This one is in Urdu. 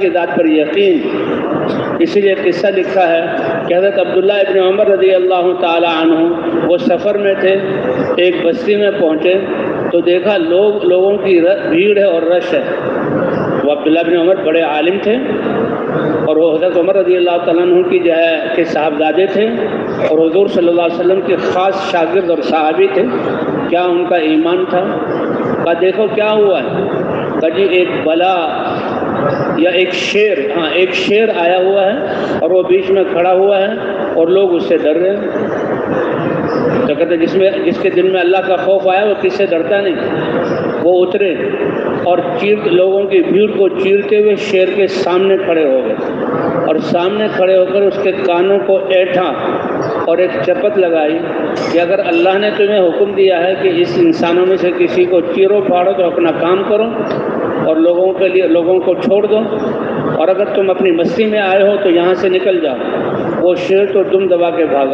کی ذات پر یقین. اسی لیے قصہ لکھا ہے کہ حضرت عبداللہ ابن عمر رضی اللہ تعالی عنہ وہ سفر میں تھے، ایک بستی میں پہنچے تو دیکھا لوگوں کی بھیڑ ہے اور رش ہے. وہ عبداللہ ابن عمر بڑے عالم تھے اور وہ حضرت عمر رضی اللہ تعالیٰ عنہ کی جو ہے کہ صاحبزادے تھے اور حضور صلی اللہ علیہ وسلم کے خاص شاگرد اور صحابی تھے. کیا ان کا ایمان تھا؟ کہا دیکھو کیا ہوا ہے. کہا جی ایک بلا یا ایک شیر آیا ہوا ہے اور وہ بیچ میں کھڑا ہوا ہے اور لوگ اس سے ڈر رہے ہیں. تو کہتے جس کے دل میں اللہ کا خوف آیا وہ کس سے ڈرتا نہیں. وہ اترے اور لوگوں کی بھیڑ کو چیرتے ہوئے شیر کے سامنے کھڑے ہو گئے اور سامنے کھڑے ہو کر اس کے کانوں کو ایٹھا اور ایک چپت لگائی کہ اگر اللہ نے تمہیں حکم دیا ہے کہ اس انسانوں میں سے کسی کو چیرو پھاڑو تو اپنا کام کرو اور لوگوں کو چھوڑ دو، اور اگر تم اپنی مستی میں آئے ہو تو یہاں سے نکل جاؤ. وہ شیر تو دم دبا کے بھاگا.